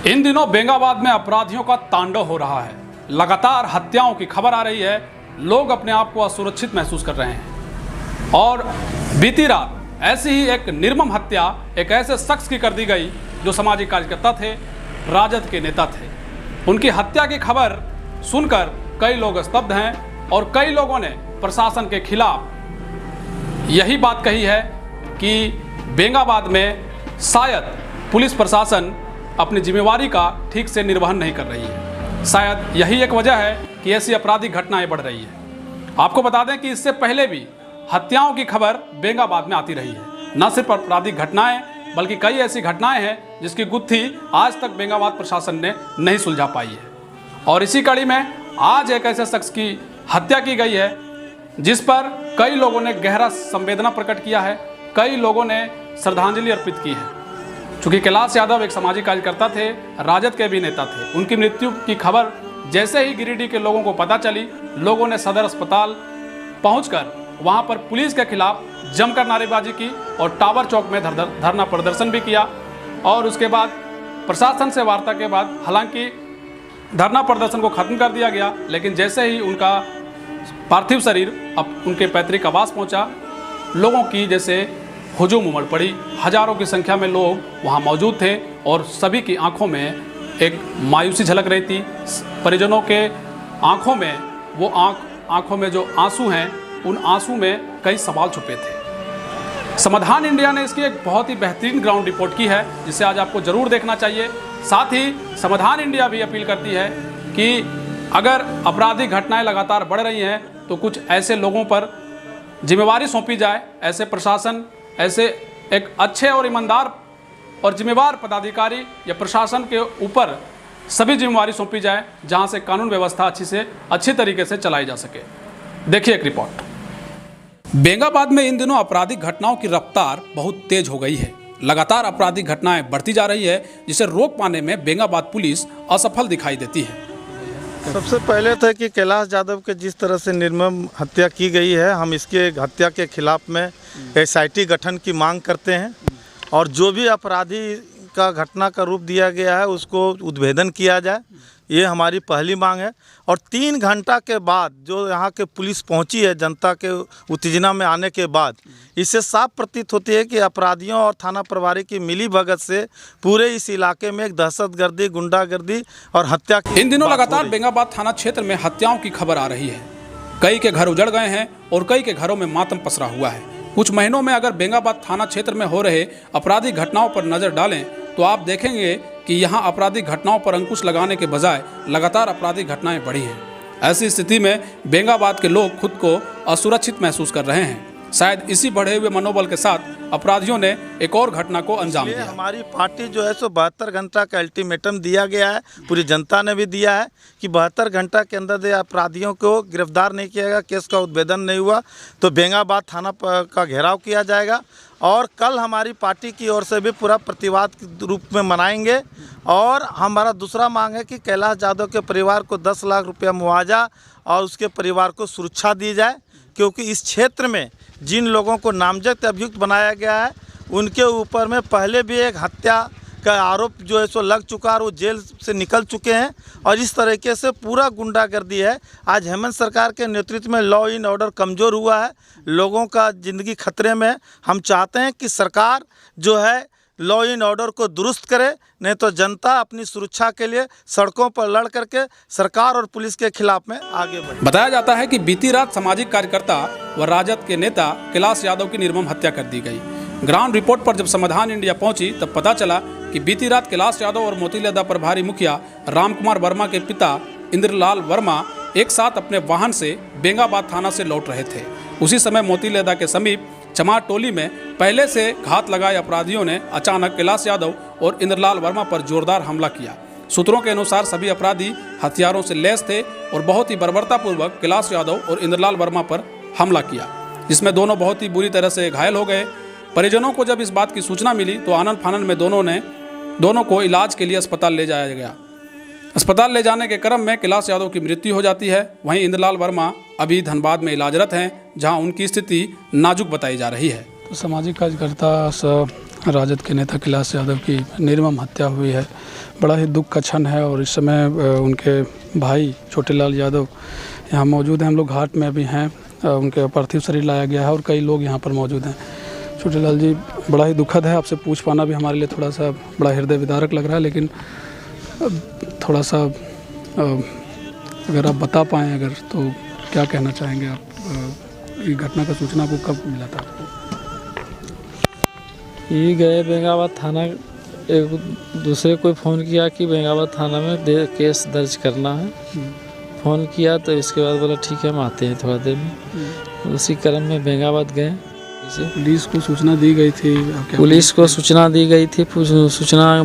इन दिनों बेंगाबाद में अपराधियों का तांडव हो रहा है। लगातार हत्याओं की खबर आ रही है। लोग अपने आप को असुरक्षित महसूस कर रहे हैं। और बीती रात ऐसी ही एक निर्मम हत्या एक ऐसे शख्स की कर दी गई जो सामाजिक कार्यकर्ता थे, राजद के नेता थे। उनकी हत्या की खबर सुनकर कई लोग स्तब्ध हैं और कई लोगों ने प्रशासन के खिलाफ यही बात कही है कि बेंगाबाद में शायद पुलिस प्रशासन अपनी जिम्मेवारी का ठीक से निर्वहन नहीं कर रही है। शायद यही एक वजह है कि ऐसी आपराधिक घटनाएं बढ़ रही है। आपको बता दें कि इससे पहले भी हत्याओं की खबर बेंगाबाद में आती रही है। न सिर्फ आपराधिक घटनाएं बल्कि कई ऐसी घटनाएं हैं जिसकी गुत्थी आज तक बेंगाबाद प्रशासन ने नहीं सुलझा पाई है। और इसी कड़ी में आज एक ऐसे शख्स की हत्या की गई है जिस पर कई लोगों ने गहरा संवेदना प्रकट किया है, कई लोगों ने श्रद्धांजलि अर्पित की है। चूंकि कैलाश यादव एक सामाजिक कार्यकर्ता थे, राजद के भी नेता थे। उनकी मृत्यु की खबर जैसे ही गिरिडीह के लोगों को पता चली, लोगों ने सदर अस्पताल पहुंचकर वहां पर पुलिस के खिलाफ जमकर नारेबाजी की और टावर चौक में धरना प्रदर्शन भी किया। और उसके बाद प्रशासन से वार्ता के बाद हालांकि धरना प्रदर्शन को खत्म कर दिया गया, लेकिन जैसे ही उनका पार्थिव शरीर अब उनके पैतृक आवास पहुंचा, लोगों की जैसे हुजूम उमड़ पड़ी। हजारों की संख्या में लोग वहां मौजूद थे और सभी की आंखों में एक मायूसी झलक रही थी। परिजनों के आंखों में वो आंखों में जो आंसू हैं, उन आंसू में कई सवाल छुपे थे। समाधान इंडिया ने इसकी एक बहुत ही बेहतरीन ग्राउंड रिपोर्ट की है जिसे आज आपको जरूर देखना चाहिए। साथ ही समाधान इंडिया भी अपील करती है कि अगर आपराधिक घटनाएं लगातार बढ़ रही हैं तो कुछ ऐसे लोगों पर जिम्मेवारी सौंपी जाए। ऐसे प्रशासन, ऐसे एक अच्छे और ईमानदार और जिम्मेवार पदाधिकारी या प्रशासन के ऊपर सभी जिम्मेवारी सौंपी जाए जहां से कानून व्यवस्था अच्छी तरीके से चलाई जा सके। देखिए एक रिपोर्ट। बेंगाबाद में इन दिनों आपराधिक घटनाओं की रफ्तार बहुत तेज हो गई है। लगातार आपराधिक घटनाएं बढ़ती जा रही है जिसे रोक पाने में बेंगाबाद पुलिस असफल दिखाई देती है। सबसे पहले था कि कैलाश यादव के जिस तरह से निर्मम हत्या की गई है, हम इसके हत्या के खिलाफ में SIT गठन की मांग करते हैं और जो भी अपराधी का घटना का रूप दिया गया है उसको उद्भेदन किया जाए, ये हमारी पहली मांग है। और 3 घंटा के बाद जो यहाँ के पुलिस पहुँची है जनता के उत्तेजना में आने के बाद, इससे साफ प्रतीत होती है कि अपराधियों और थाना प्रभारी की मिली भगत से पूरे इस इलाके में एक दहशतगर्दी, गुंडागर्दी और हत्या की इन दिनों लगातार बेंगाबाद थाना क्षेत्र में हत्याओं की खबर आ रही है। कई के घर उजड़ गए हैं और कई के घरों में मातम पसरा हुआ है। कुछ महीनों में अगर बेंगाबाद थाना क्षेत्र में हो रहे आपराधिक घटनाओं पर नजर डालें तो आप देखेंगे कि यहाँ आपराधिक घटनाओं पर अंकुश लगाने के बजाय लगातार आपराधिक घटनाएं बढ़ी हैं। ऐसी स्थिति में बेंगाबाद के लोग खुद को असुरक्षित महसूस कर रहे हैं। शायद इसी बढ़े हुए मनोबल के साथ अपराधियों ने एक और घटना को अंजाम दिया। हमारी पार्टी जो है सो 72 घंटा का अल्टीमेटम दिया गया है, पूरी जनता ने भी दिया है कि 72 घंटा के अंदर अपराधियों को गिरफ्तार नहीं किया गया, केस का उद्भेदन नहीं हुआ तो बेंगाबाद थाना का घेराव किया जाएगा। और कल हमारी पार्टी की ओर से भी पूरा प्रतिवाद के रूप में मनाएंगे। और हमारा दूसरा मांग है कि कैलाश यादव के परिवार को 10 लाख रुपया मुआवजा और उसके परिवार को सुरक्षा दी जाए, क्योंकि इस क्षेत्र में जिन लोगों को नामजद अभियुक्त बनाया गया है उनके ऊपर में पहले भी एक हत्या का आरोप जो है सो लग चुका है और वो जेल से निकल चुके हैं। और इस तरीके से पूरा गुंडागर्दी है। आज हेमंत सरकार के नेतृत्व में लॉ एंड ऑर्डर कमज़ोर हुआ है, लोगों का ज़िंदगी खतरे में है। हम चाहते हैं कि सरकार जो है लॉ एंड ऑर्डर को दुरुस्त करे, नहीं तो जनता अपनी सुरक्षा के लिए सड़कों पर लड़ करके सरकार और पुलिस के खिलाफ में आगे बढ़े। बताया जाता है कि बीती रात सामाजिक कार्यकर्ता व राजद के नेता कैलाश यादव की निर्मम हत्या कर दी गई। ग्राउंड रिपोर्ट पर जब समाधान इंडिया पहुंची तब पता चला कि बीती रात कैलाश यादव और मोतीलेदा प्रभारी मुखिया रामकुमार वर्मा के पिता इंद्रलाल वर्मा एक साथ अपने वाहन से बेंगाबाद थाना से लौट रहे थे। उसी समय मोतीलेदा के समीप चमार टोली में पहले से घात लगाए अपराधियों ने अचानक कैलाश यादव और इंद्रलाल वर्मा पर जोरदार हमला किया। सूत्रों के अनुसार सभी अपराधी हथियारों से लैस थे और बहुत ही बर्बरतापूर्वक कैलाश यादव और इंद्रलाल वर्मा पर हमला किया, जिसमें दोनों बहुत ही बुरी तरह से घायल हो गए। परिजनों को जब इस बात की सूचना मिली तो आनन फानन में दोनों को इलाज के लिए अस्पताल ले जाया गया। अस्पताल ले जाने के क्रम में कैलाश यादव की मृत्यु हो जाती है। वहीं इंद्रलाल वर्मा अभी धनबाद में इलाजरत हैं, जहां उनकी स्थिति नाजुक बताई जा रही है। तो सामाजिक कार्यकर्ता सब राजद के नेता कैलाश यादव की निर्मम हत्या हुई है। बड़ा ही दुख का क्षण है और इस समय उनके भाई छोटेलाल यादव यहाँ मौजूद हैं। हम लोग घाट में अभी हैं, उनके पार्थिव शरीर लाया गया है और कई लोग यहाँ पर मौजूद हैं। छोटेलाल जी, बड़ा ही दुखद है, आपसे पूछ पाना भी हमारे लिए थोड़ा सा बड़ा हृदय विदारक लग रहा है, लेकिन थोड़ा सा अगर आप बता पाएँ अगर, तो क्या कहना चाहेंगे आप? ये घटना का सूचना को कब मिला था आपको? ये गए बेंगाबाद थाना, एक दूसरे को फ़ोन किया कि बेंगाबाद थाना में केस दर्ज करना है। फ़ोन किया तो इसके बाद बोला ठीक है हम आते हैं थोड़ा देर में। उसी क्रम में बेंगाबाद गए। पुलिस को सूचना दी गई थी? पुलिस को सूचना दी गई थी। सूचना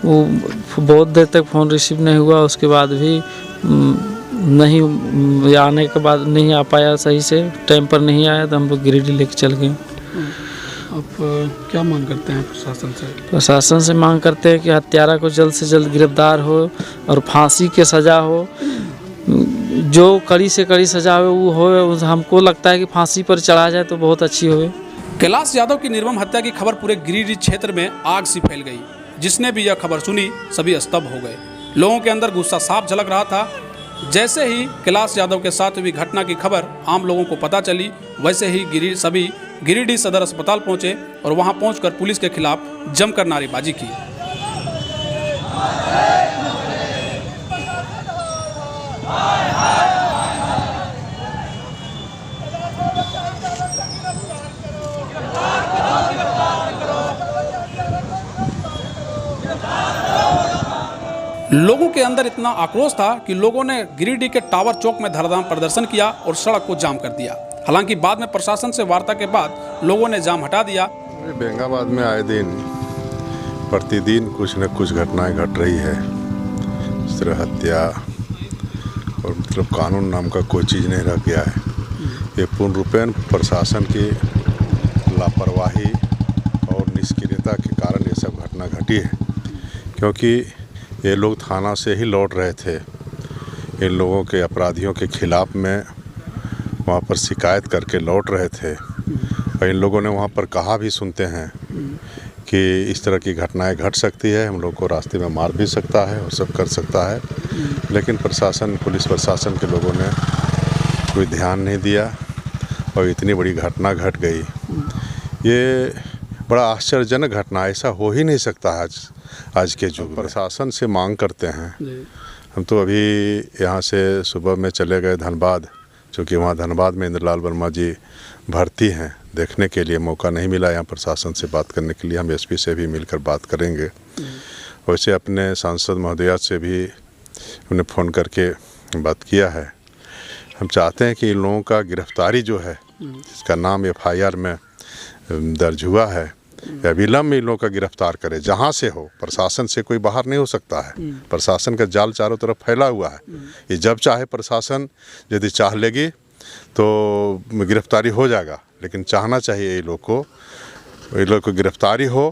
वो बहुत देर तक फ़ोन रिसीव नहीं हुआ, उसके बाद भी नहीं आने के बाद नहीं आ पाया सही से, टाइम पर नहीं आया तो हम लोग गिरिडीह लेके चल गए। आप क्या मांग करते हैं प्रशासन से? प्रशासन से मांग करते हैं कि हत्यारा को जल्द से जल्द गिरफ्तार हो और फांसी के सज़ा हो, जो कड़ी से कड़ी सज़ा हो वो हो। हमको लगता है कि फांसी पर चढ़ा जाए तो बहुत अच्छी हो। कैलाश यादव की निर्मम हत्या की खबर पूरे गिरिडीह क्षेत्र में आग सी फैल गई। जिसने भी यह खबर सुनी सभी स्तब्ध हो गए। लोगों के अंदर गुस्सा साफ झलक रहा था। जैसे ही कैलाश यादव के साथ हुई घटना की खबर आम लोगों को पता चली, वैसे ही सभी गिरिडीह सदर अस्पताल पहुंचे और वहां पहुंचकर पुलिस के खिलाफ जमकर नारेबाजी की। लोगों के अंदर इतना आक्रोश था कि लोगों ने गिरिडीह के टावर चौक में धरधाम प्रदर्शन किया और सड़क को जाम कर दिया। हालांकि बाद में प्रशासन से वार्ता के बाद लोगों ने जाम हटा दिया। बेंगाबाद में आए दिन प्रतिदिन कुछ न कुछ घटनाएं घट रही है। इस तरह हत्या और मतलब कानून नाम का कोई चीज़ नहीं रह गया है। ये पूर्ण रूपेण प्रशासन की लापरवाही और निष्क्रियता के कारण ये सब घटना घटी है। क्योंकि ये लोग थाना से ही लौट रहे थे। इन लोगों के अपराधियों के खिलाफ में वहाँ पर शिकायत करके लौट रहे थे और इन लोगों ने वहाँ पर कहा भी सुनते हैं कि इस तरह की घटनाएं घट सकती है, हम लोग को रास्ते में मार भी सकता है और सब कर सकता है। लेकिन प्रशासन, पुलिस प्रशासन के लोगों ने कोई ध्यान नहीं दिया और इतनी बड़ी घटना घट गई। ये बड़ा आश्चर्यजनक घटना, ऐसा हो ही नहीं सकता आज के युग में। प्रशासन से मांग करते हैं। हम तो अभी यहाँ से सुबह में चले गए धनबाद, क्योंकि वहाँ धनबाद में इंद्रलाल वर्मा जी भर्ती हैं, देखने के लिए मौका नहीं मिला यहाँ प्रशासन से बात करने के लिए। हम एसपी से भी मिलकर बात करेंगे। वैसे अपने सांसद महोदया से भी उन्हें फ़ोन करके बात किया है। हम चाहते हैं कि इन लोगों का गिरफ्तारी जो है, जिसका नाम FIR में दर्ज हुआ है, अविलंब इन लोगों का गिरफ्तार करे, जहाँ से हो। प्रशासन से कोई बाहर नहीं हो सकता है। प्रशासन का जाल चारों तरफ फैला हुआ है। ये जब चाहे प्रशासन यदि चाह लेगी तो गिरफ्तारी हो जाएगा, लेकिन चाहना चाहिए ये लोग को गिरफ्तारी हो,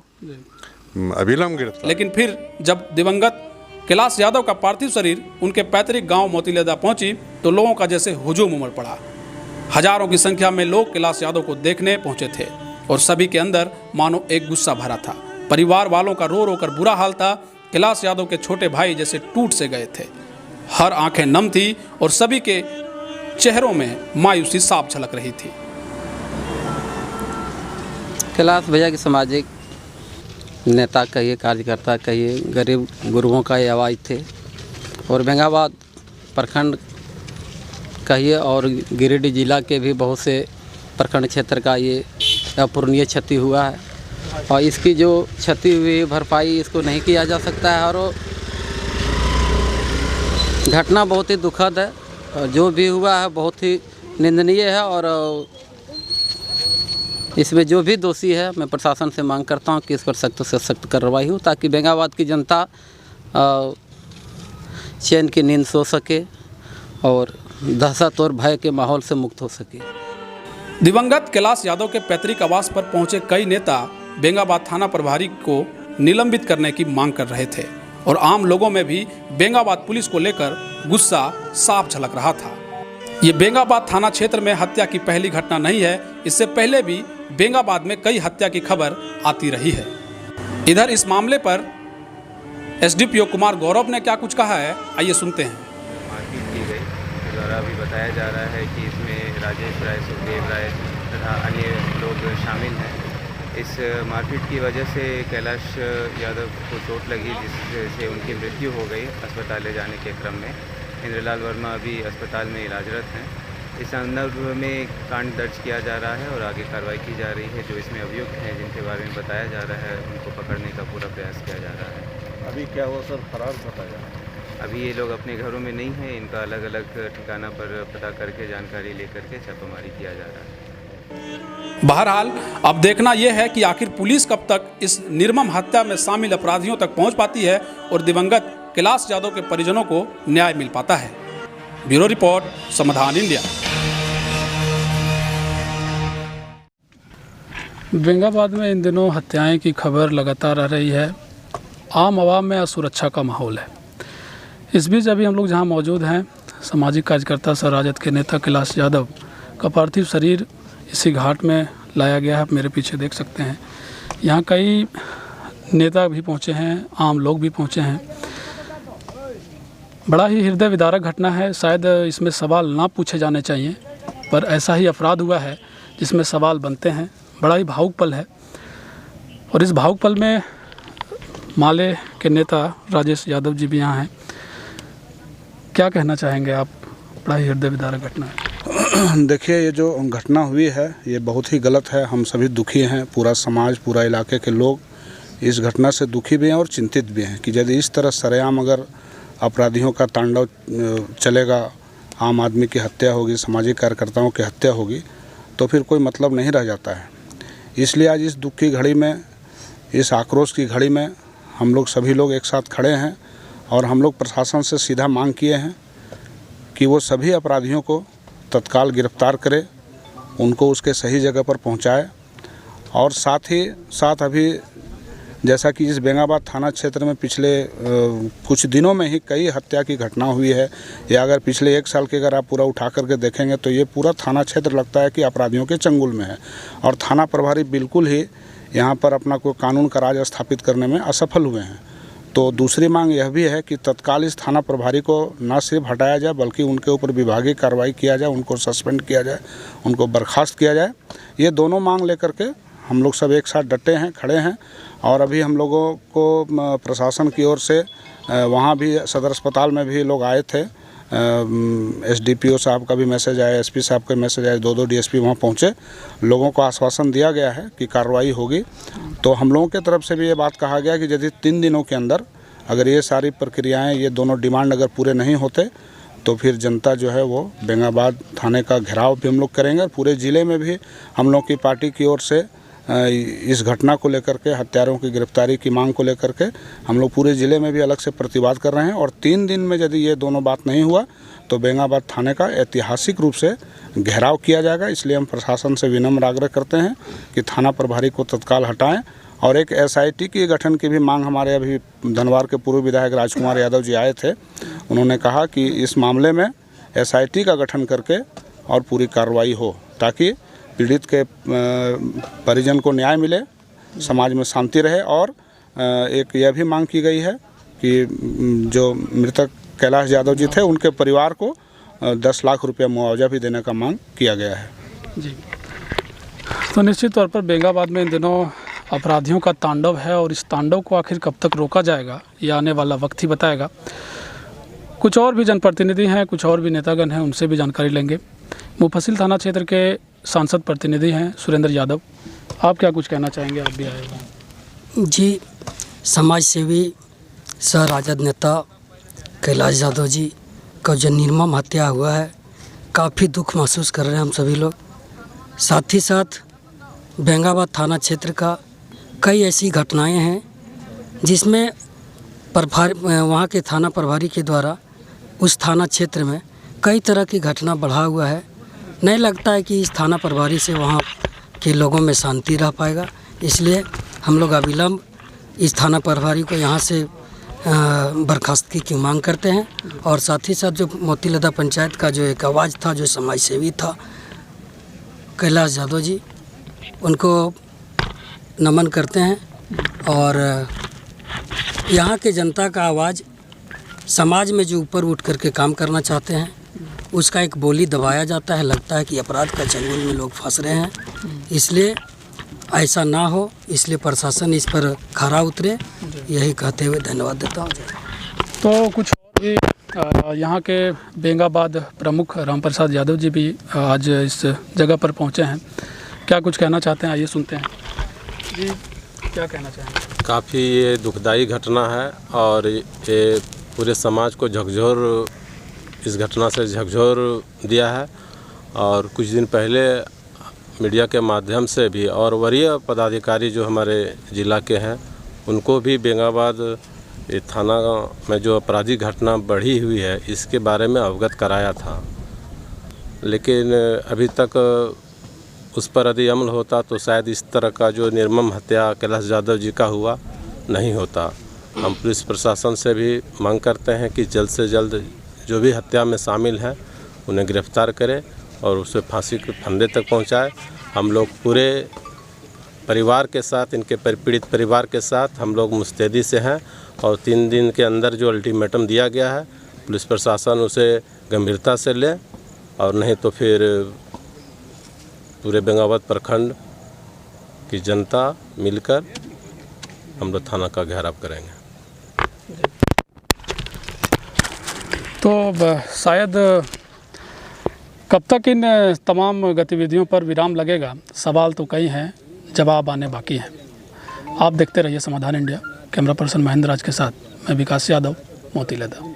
अविलंब गिरफ्तारी। लेकिन फिर जब दिवंगत कैलाश यादव का पार्थिव शरीर उनके पैतृक गांव मोतीलेदा पहुंची तो लोगों का जैसे हुजूम उमड़ पड़ा। हजारों की संख्या में लोग कैलाश यादव को देखने पहुंचे थे और सभी के अंदर मानो एक गुस्सा भरा था। परिवार वालों का रो रो कर बुरा हाल था। कैलाश यादव के छोटे भाई जैसे टूट से गए थे। हर आंखें नम थी और सभी के चेहरों में मायूसी साफ झलक रही थी। कैलाश भैया की सामाजिक नेता कहिए, कार्यकर्ता कहिए, गरीब गुरुओं का ये आवाज़ थे और बेंगाबाद प्रखंड कहिए और गिरिडीह जिला के भी बहुत से प्रखंड क्षेत्र का ये अपूरणीय क्षति हुआ है और इसकी जो क्षति हुई भरपाई इसको नहीं किया जा सकता है। और घटना बहुत ही दुखद है और जो भी हुआ है बहुत ही निंदनीय है और इसमें जो भी दोषी है मैं प्रशासन से मांग करता हूं कि इस पर सख्त से सख्त कार्रवाई हो, ताकि बेंगाबाद की जनता चैन की नींद सो सके और दहशत और भय के माहौल से मुक्त हो सके। दिवंगत कैलाश यादव के पैतृक आवास पर पहुंचे कई नेता बेंगाबाद थाना प्रभारी को निलंबित करने की मांग कर रहे थे और आम लोगों में भी बेंगाबाद पुलिस को लेकर गुस्सा साफ झलक रहा था। ये बेंगाबाद थाना क्षेत्र में हत्या की पहली घटना नहीं है। इससे पहले भी बेंगाबाद में कई हत्या की खबर आती रही है। इधर इस मामले पर एसडीपीओ कुमार गौरव ने क्या कुछ कहा है, आइए सुनते हैं। मारपीट की गई के द्वारा अभी बताया जा रहा है कि इसमें राजेश राय, सुखदेव राय तथा अन्य लोग शामिल हैं। इस मारपीट की वजह से कैलाश यादव को चोट लगी, जिससे उनकी मृत्यु हो गई अस्पताल ले जाने के क्रम में। इंद्रलाल वर्मा अभी अस्पताल में इलाजरत हैं। इस संदर्भ में कांड दर्ज किया जा रहा है और आगे कार्रवाई की जा रही है। जो इसमें अभियुक्त हैं, जिनके बारे में बताया जा रहा है, उनको पकड़ने का पूरा प्रयास किया जा रहा है। अभी क्या हुआ सर, फरार बताया? अभी ये लोग अपने घरों में नहीं हैं, इनका अलग अलग ठिकाना पर पता करके जानकारी लेकर के छापेमारी किया जा रहा है। बहरहाल अब देखना यह है कि आखिर पुलिस कब तक इस निर्मम हत्या में शामिल अपराधियों तक पहुंच पाती है और दिवंगत कैलाश यादव के परिजनों को न्याय मिल पाता है। ब्यूरो रिपोर्ट, समाधान इंडिया। बेंगाबाद में इन दिनों हत्याएं की खबर लगातार आ रही है। आम आवाम में असुरक्षा का माहौल है। इस बीच अभी हम लोग जहां मौजूद हैं, सामाजिक कार्यकर्ता सर राजद के नेता कैलाश यादव का पार्थिव शरीर इसी घाट में लाया गया है। आप मेरे पीछे देख सकते हैं। यहाँ कई नेता भी पहुँचे हैं, आम लोग भी पहुँचे हैं। बड़ा ही हृदय विदारक घटना है। शायद इसमें सवाल ना पूछे जाने चाहिए, पर ऐसा ही अपराध हुआ है जिसमें सवाल बनते हैं। बड़ा ही भावुक पल है और इस भावुक पल में माले के नेता राजेश यादव जी भी यहाँ हैं। क्या कहना चाहेंगे आप? बड़ा ही हृदय विदारक घटना है। देखिए, ये जो घटना हुई है ये बहुत ही गलत है। हम सभी दुखी हैं, पूरा समाज, पूरा इलाके के लोग इस घटना से दुखी भी हैं और चिंतित भी हैं कि यदि इस तरह सरेआम अगर अपराधियों का तांडव चलेगा, आम आदमी की हत्या होगी, सामाजिक कार्यकर्ताओं की हत्या होगी, तो फिर कोई मतलब नहीं रह जाता है। इसलिए आज इस दुख की घड़ी में, इस आक्रोश की घड़ी में हम लोग सभी लोग एक साथ खड़े हैं और हम लोग प्रशासन से सीधा मांग किए हैं कि वो सभी अपराधियों को तत्काल गिरफ्तार करे, उनको उसके सही जगह पर पहुंचाए। और साथ ही साथ अभी जैसा कि इस बेंगाबाद थाना क्षेत्र में पिछले कुछ दिनों में ही कई हत्या की घटना हुई है, या अगर पिछले 1 साल के अगर आप पूरा उठा करके देखेंगे तो ये पूरा थाना क्षेत्र लगता है कि अपराधियों के चंगुल में है। और थाना प्रभारी बिल्कुल ही यहाँ पर अपना कोई कानून का राज स्थापित करने में असफल हुए हैं। तो दूसरी मांग यह भी है कि तत्काल इस थाना प्रभारी को न सिर्फ हटाया जाए बल्कि उनके ऊपर विभागीय कार्रवाई किया जाए, उनको सस्पेंड किया जाए, उनको बर्खास्त किया जाए। ये दोनों मांग लेकर के हम लोग सब एक साथ डटे हैं, खड़े हैं। और अभी हम लोगों को प्रशासन की ओर से वहाँ भी सदर अस्पताल में भी लोग आए थे। एसडीपीओ साहब का भी मैसेज आया, एसपी साहब का मैसेज आया, 2 डीएसपी वहाँ पहुँचे। लोगों को आश्वासन दिया गया है कि कार्रवाई होगी। तो हम लोगों की तरफ से भी ये बात कहा गया कि यदि 3 दिनों के अंदर अगर ये सारी प्रक्रियाएं, ये दोनों डिमांड अगर पूरे नहीं होते तो फिर जनता जो है वो बेंगाबाद थाने का घेराव भी हम लोग करेंगे। और पूरे ज़िले में भी हम लोग की पार्टी की ओर से इस घटना को लेकर के, हत्यारों की गिरफ्तारी की मांग को लेकर के हम लोग पूरे ज़िले में भी अलग से प्रतिवाद कर रहे हैं। और 3 दिन में यदि ये दोनों बात नहीं हुआ तो बेंगाबाद थाने का ऐतिहासिक रूप से घेराव किया जाएगा। इसलिए हम प्रशासन से विनम्र आग्रह करते हैं कि थाना प्रभारी को तत्काल हटाएं। और एक एसआईटी के गठन की भी मांग हमारे अभी धनवार के पूर्व विधायक राजकुमार यादव जी आए थे। उन्होंने कहा कि इस मामले में एसआईटी का गठन करके और पूरी कार्रवाई हो, ताकि पीड़ित के परिजन को न्याय मिले, समाज में शांति रहे। और एक यह भी मांग की गई है कि जो मृतक कैलाश यादव जी थे उनके परिवार को 10 लाख रुपया मुआवजा भी देने का मांग किया गया है। जी, तो निश्चित तौर पर बेंगाबाद में इन दिनों अपराधियों का तांडव है और इस तांडव को आखिर कब तक रोका जाएगा ये आने वाला वक्त ही बताएगा। कुछ और भी जनप्रतिनिधि हैं, कुछ और भी नेतागण हैं, उनसे भी जानकारी लेंगे। मुफस्सिल थाना क्षेत्र के सांसद प्रतिनिधि हैं सुरेंद्र यादव, आप क्या कुछ कहना चाहेंगे? आप भी आए हैं। जी, समाज सेवी सह राजद नेता कैलाश यादव जी का जो निर्मम हत्या हुआ है, काफ़ी दुख महसूस कर रहे हैं हम सभी लोग। साथ ही साथ बेंगाबाद थाना क्षेत्र का कई ऐसी घटनाएं हैं जिसमें वहाँ के थाना प्रभारी के द्वारा उस थाना क्षेत्र में कई तरह की घटना बढ़ा हुआ है। नहीं लगता है कि इस थाना प्रभारी से वहाँ के लोगों में शांति रह पाएगा। इसलिए हम लोग अविलंब इस थाना प्रभारी को यहाँ से बर्खास्तगी की मांग करते हैं। और साथ ही साथ जो मोतीलदा पंचायत का जो एक आवाज़ था, जो समाज सेवी था कैलाश यादव जी, उनको नमन करते हैं और यहाँ के जनता का आवाज़ समाज में जो ऊपर उठ करके काम करना चाहते हैं उसका एक बोली दबाया जाता है। लगता है कि अपराध का चंगुल में लोग फंस रहे हैं, इसलिए ऐसा ना हो, इसलिए प्रशासन इस पर खरा उतरे, यही कहते हुए धन्यवाद देता हूँ। तो कुछ और भी यहाँ के बेंगाबाद प्रमुख रामप्रसाद यादव जी भी आज इस जगह पर पहुँचे हैं। क्या कुछ कहना चाहते हैं, आइए सुनते हैं जी, क्या कहना चाहेंगे? काफ़ी ये दुखदाई घटना है और ये पूरे समाज को झकझोर, इस घटना से झकझोर दिया है। और कुछ दिन पहले मीडिया के माध्यम से भी और वरीय पदाधिकारी जो हमारे ज़िला के हैं उनको भी बेंगाबाद ये थाना में जो आपराधिक घटना बढ़ी हुई है इसके बारे में अवगत कराया था, लेकिन अभी तक उस पर यदि अमल होता तो शायद इस तरह का जो निर्मम हत्या कैलाश यादव जी का हुआ नहीं होता। हम पुलिस प्रशासन से भी मांग करते हैं कि जल्द से जल्द जो भी हत्या में शामिल हैं उन्हें गिरफ्तार करें और उसे फांसी के फंदे तक पहुंचाए। हम लोग पूरे परिवार के साथ, इनके पीड़ित परिवार के साथ हम लोग मुस्तैदी से हैं और 3 दिन के अंदर जो अल्टीमेटम दिया गया है पुलिस प्रशासन उसे गंभीरता से ले, और नहीं तो फिर पूरे बेंगाबाद प्रखंड की जनता मिलकर हम लोग थाना का घेराव करेंगे। तो शायद कब तक इन तमाम गतिविधियों पर विराम लगेगा, सवाल तो कई हैं, जवाब आने बाकी हैं। आप देखते रहिए समाधान इंडिया। कैमरा पर्सन महेंद्र राज के साथ मैं विकास यादव, मोतीलेदा।